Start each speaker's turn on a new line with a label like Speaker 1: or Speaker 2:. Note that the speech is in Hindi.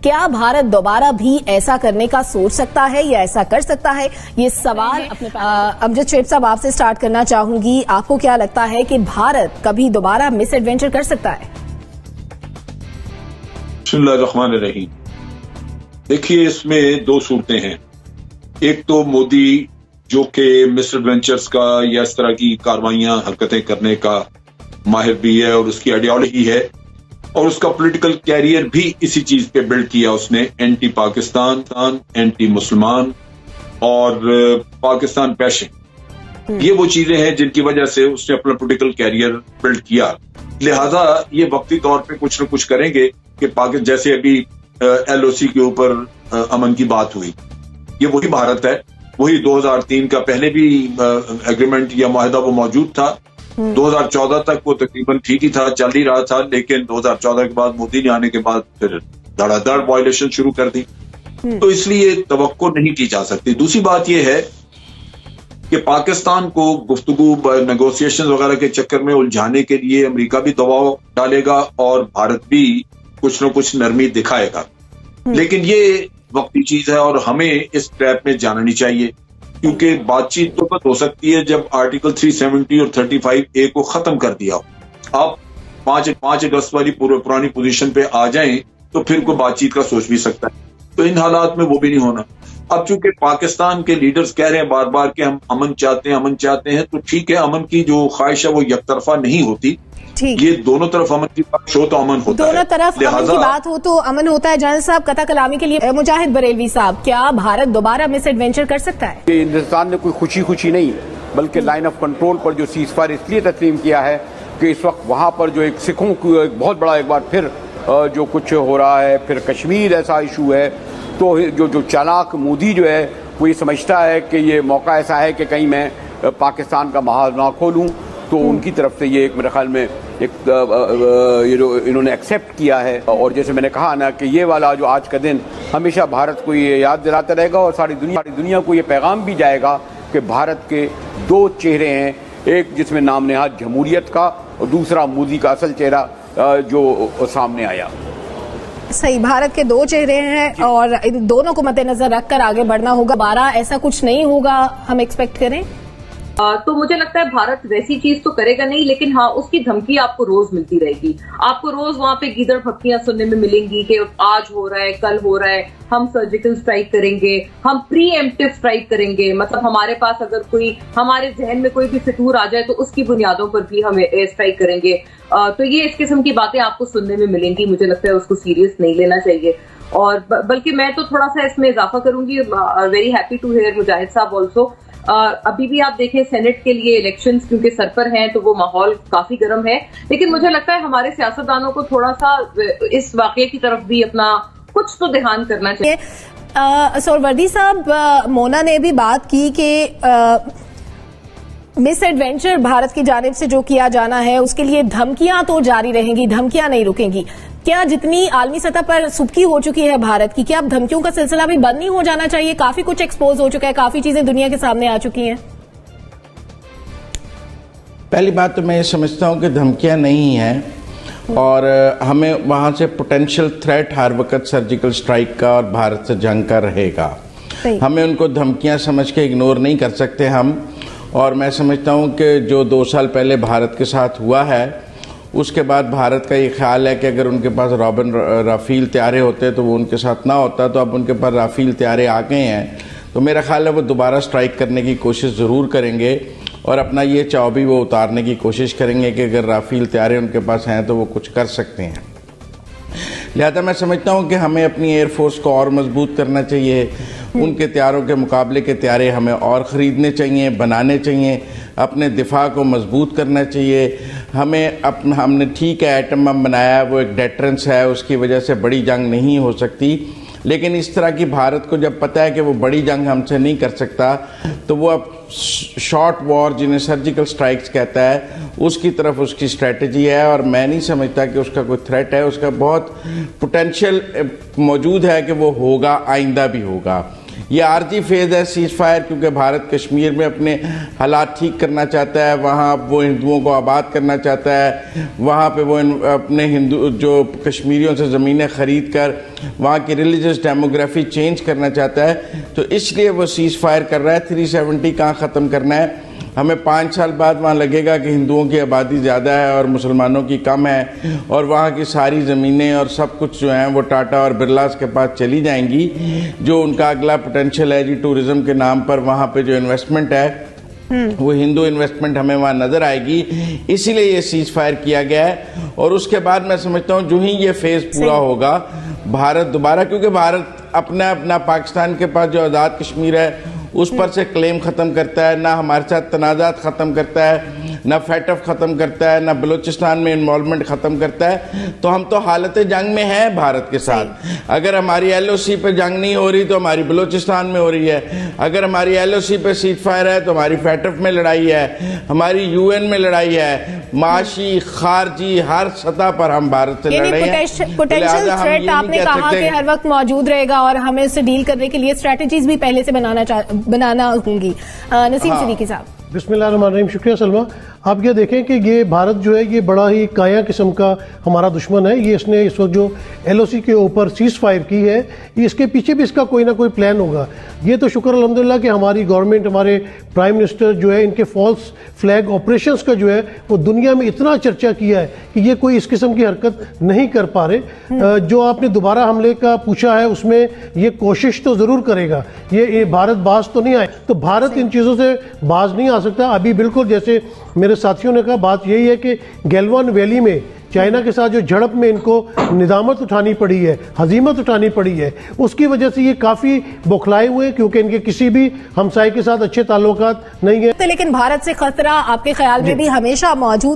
Speaker 1: क्या भारत दोबारा भी ऐसा करने का सोच सकता है या ऐसा कर सकता है? ये सवाल अमजद शेख साहब आपसे स्टार्ट करना चाहूंगी। आपको क्या लगता है कि भारत कभी दोबारा मिस एडवेंचर कर सकता है?
Speaker 2: बिस्मिल्लाहिर्रहमानिर्रहीम। देखिए, इसमें दो सूरतें हैं। एक तो मोदी जो कि मिस एडवेंचर्स का या इस तरह की कार्रवाइयां हरकतें करने का माहिर भी है और उसकी आइडियोलॉजी है और उसका पॉलिटिकल कैरियर भी इसी चीज पे बिल्ड किया उसने। एंटी पाकिस्तान, एंटी मुसलमान और पाकिस्तान बैशिंग, ये वो चीजें हैं जिनकी वजह से उसने अपना पॉलिटिकल कैरियर बिल्ड किया। लिहाजा ये वक्ती तौर पे कुछ न कुछ करेंगे कि पाकिस्तान, जैसे अभी LOC के ऊपर अमन की बात हुई, ये वही भारत है, वही 2003 का पहले भी एग्रीमेंट या मुआहदा वो मौजूद था। 2014 तक वो तकरीबन ठीक ही था, चल ही रहा था, लेकिन 2014 के बाद मोदी ने आने के बाद फिर धड़ाधड़ वायलेशन शुरू कर दी। तो इसलिए तवक्को नहीं की जा सकती। दूसरी बात यह है कि पाकिस्तान को गुफ्तगू नेगोशिएशन वगैरह के चक्कर में उलझाने के लिए अमेरिका भी दबाव डालेगा और भारत भी कुछ न कुछ नरमी दिखाएगा, लेकिन ये वक्ती चीज है और हमें इस ट्रैप में जाना नहीं चाहिए, क्योंकि बातचीत तो बस हो सकती है जब आर्टिकल 370 और 35A को खत्म कर दिया हो। आप 5 अगस्त वाली पुरानी पोजीशन पे आ जाएं तो फिर कोई बातचीत का सोच भी सकता है। तो इन हालात में वो भी नहीं होना। अब चूंकि पाकिस्तान के लीडर्स कह रहे हैं बार बार कि हम अमन चाहते हैं, तो ठीक है, अमन की जो ख्वाहिश है वो एक तरफा नहीं होती, ये दोनों तरफ अमन की बात हो तो अमन होता है,
Speaker 1: दोनों तरफ अमन की बात हो तो अमन होता है। जनरल साहब, कथा कलामी के लिए मुजाहिद बरेलवी साहब, क्या भारत दोबारा मिस एडवेंचर कर सकता है?
Speaker 3: हिंदुस्तान ने कोई खुशी नहीं बल्कि लाइन ऑफ कंट्रोल पर जो सीज फायर इसलिए तस्लीम किया है कि इस वक्त वहां पर जो एक सिखों की एक बहुत बड़ा एक बार फिर जो कुछ हो रहा है, फिर कश्मीर ऐसा इशू है, तो जो चालाक मोदी जो है वो ये समझता है कि ये मौका ऐसा है कि कहीं मैं पाकिस्तान का महाज ना खोलूं, तो उनकी तरफ से ये एक मेरे ख्याल में एक इन्होंने एक्सेप्ट किया है। और जैसे मैंने कहा ना कि ये वाला जो आज का दिन हमेशा भारत को ये याद दिलाता रहेगा और सारी दुनिया को ये पैगाम भी जाएगा कि भारत के दो चेहरे हैं, एक जिसमें नाम नेहाद जमहूरियत का और दूसरा मोदी का असल चेहरा जो सामने आया।
Speaker 1: सही, भारत के दो चेहरे हैं और इन दोनों को मद्देनजर रखकर आगे बढ़ना होगा। 12 ऐसा कुछ नहीं होगा हम एक्सपेक्ट करें?
Speaker 4: तो मुझे लगता है भारत वैसी चीज तो करेगा नहीं, लेकिन हाँ, उसकी धमकी आपको रोज मिलती रहेगी। आपको रोज वहां पे गीदड़ फक्कियां सुनने में मिलेंगी कि आज हो रहा है, कल हो रहा है, हम सर्जिकल स्ट्राइक करेंगे, हम प्री एम्प्टिव स्ट्राइक करेंगे। मतलब हमारे पास अगर कोई, हमारे जहन में कोई भी फितूर आ जाए तो उसकी बुनियादों पर भी हम एयर स्ट्राइक करेंगे। तो ये इस किस्म की बातें आपको सुनने में मिलेंगी। मुझे लगता है उसको सीरियस नहीं लेना चाहिए। और बल्कि मैं तो थोड़ा सा इसमें इजाफा करूंगी। वेरी हैप्पी टू हियर मुजाहिद साहब ऑल्सो। अभी भी आप देखें सेनेट के लिए इलेक्शंस क्योंकि सर पर हैं, तो वो माहौल काफी गर्म है, लेकिन मुझे लगता है हमारे सियासतदानों को थोड़ा सा इस वाकये की तरफ भी अपना कुछ तो ध्यान करना चाहिए।
Speaker 1: सोहरवर्दी साहब, मोना ने भी बात की कि मिस एडवेंचर भारत की जानिब से जो किया जाना है उसके लिए धमकियां तो जारी रहेंगी, धमकियां नहीं रुकेंगी। क्या जितनी आलमी सतह पर सुबकी हो चुकी है भारत की, क्या अब धमकियों का सिलसिला भी बंद नहीं हो जाना चाहिए? काफी कुछ एक्सपोज हो चुका है, काफी चीजें दुनिया के सामने आ चुकी हैं।
Speaker 5: पहली बात तो मैं ये समझता हूँ कि धमकियां नहीं हैं और हमें वहाँ से पोटेंशियल थ्रेट हर वक्त सर्जिकल स्ट्राइक का और भारत से जंग का रहेगा। हमें उनको धमकियां समझ के इग्नोर नहीं कर सकते हम। और मैं समझता हूँ कि जो 2 साल पहले भारत के साथ हुआ है, उसके बाद भारत का ये ख्याल है कि अगर उनके पास राफेल त्यारे होते तो वो उनके साथ ना होता। तो अब उनके पास राफेल त्यारे आ गए हैं, तो मेरा ख्याल है वो दोबारा स्ट्राइक करने की कोशिश ज़रूर करेंगे और अपना ये चाव भी वो उतारने की कोशिश करेंगे कि अगर राफेल त्यारे उनके पास हैं तो वो कुछ कर सकते हैं। लिहाजा मैं समझता हूँ कि हमें अपनी एयरफोर्स को और मजबूत करना चाहिए। उनके त्यारों के मुकाबले के त्यारे हमें और ख़रीदने चाहिए, बनाने चाहिए, अपने दिफा को मजबूत करना चाहिए। हमने ठीक है एटम बम बनाया, वो एक डेटरेंस है, उसकी वजह से बड़ी जंग नहीं हो सकती, लेकिन इस तरह की भारत को जब पता है कि वो बड़ी जंग हमसे नहीं कर सकता, तो वो अब शॉर्ट वॉर, जिन्हें सर्जिकल स्ट्राइक्स कहता है, उसकी तरफ उसकी स्ट्रेटजी है। और मैं नहीं समझता कि उसका कोई थ्रेट है, उसका बहुत पोटेंशियल मौजूद है कि वो होगा, आइंदा भी होगा। ये आरजी फेज है सीज फायर, क्योंकि भारत कश्मीर में अपने हालात ठीक करना चाहता है, वहाँ वो हिंदुओं को आबाद करना चाहता है, वहाँ पे वो अपने हिंदू जो कश्मीरियों से ज़मीनें ख़रीद कर वहाँ की रिलीजियस डेमोग्राफी चेंज करना चाहता है, तो इसलिए वो सीज फायर कर रहा है। 370 कहाँ ख़त्म करना है, हमें 5 साल बाद वहाँ लगेगा कि हिंदुओं की आबादी ज़्यादा है और मुसलमानों की कम है, और वहाँ की सारी ज़मीनें और सब कुछ जो हैं वो टाटा और बिरलास के पास चली जाएंगी। जो उनका अगला पोटेंशियल है जी टूरिज़्म के नाम पर, वहाँ पे जो इन्वेस्टमेंट है वो हिंदू इन्वेस्टमेंट हमें वहाँ नज़र आएगी, इसीलिए ये सीज फायर किया गया है। और उसके बाद मैं समझता हूँ जो ही ये फेज़ पूरा होगा, भारत दोबारा, क्योंकि भारत अपना पाकिस्तान के पास जो आज़ाद कश्मीर है उस पर से क्लेम ख़त्म करता है, ना हमारे साथ तनाज़ात ख़त्म करता है, ना फैटफ ख़त्म करता है, ना बलूचिस्तान में इन्वॉल्वमेंट ख़त्म करता है। तो हम तो हालत जंग में हैं भारत के साथ। अगर हमारी LOC पे जंग नहीं हो रही तो हमारी बलूचिस्तान में हो रही है, अगर हमारी LOC पे सीज फायर है तो हमारी फैटफ में लड़ाई है, हमारी UN में लड़ाई है, माशी खारजी हर सतह पर हम भारत से लड़ रहे हैं।
Speaker 1: पोटेंशियल थ्रेट आपने कहा कि हर वक्त मौजूद रहेगा और हमें इससे डील करने के लिए स्ट्रेटजीज भी पहले से बनाना होंगी। नसीम सिद्दीकी साहब।
Speaker 6: बिस्मिल्लाहिर्रहमानिर्रहीम। शुक्रिया सलमा। आप ये देखें कि ये भारत जो है ये बड़ा ही काया किस्म का हमारा दुश्मन है। ये इसने इस वक्त जो LOC के ऊपर सीज फायर की है, ये इसके पीछे भी इसका कोई ना कोई प्लान होगा। ये तो शुक्र अल्हम्दुलिल्लाह कि हमारी गवर्नमेंट, हमारे प्राइम मिनिस्टर जो है, इनके फॉल्स फ्लैग ऑपरेशंस का जो है वो दुनिया में इतना चर्चा किया है कि ये कोई इस किस्म की हरकत नहीं कर पा रहे। जो आपने दोबारा हमले का पूछा है उसमें ये कोशिश तो ज़रूर करेगा। ये भारत बाज तो नहीं आए, तो भारत इन चीज़ों से बाज नहीं आ सकता। अभी बिल्कुल जैसे मेरे साथियों ने कहा, बात यही है कि गैलवान वैली में चाइना के साथ जो झड़प में इनको निदामत उठानी पड़ी है, हजीमत उठानी पड़ी है, उसकी वजह से ये काफ़ी बौखलाए हुए हैं, क्योंकि इनके किसी भी हमसाये के साथ अच्छे ताल्लुकात नहीं है।
Speaker 1: लेकिन भारत से खतरा आपके ख्याल में भी हमेशा मौजूद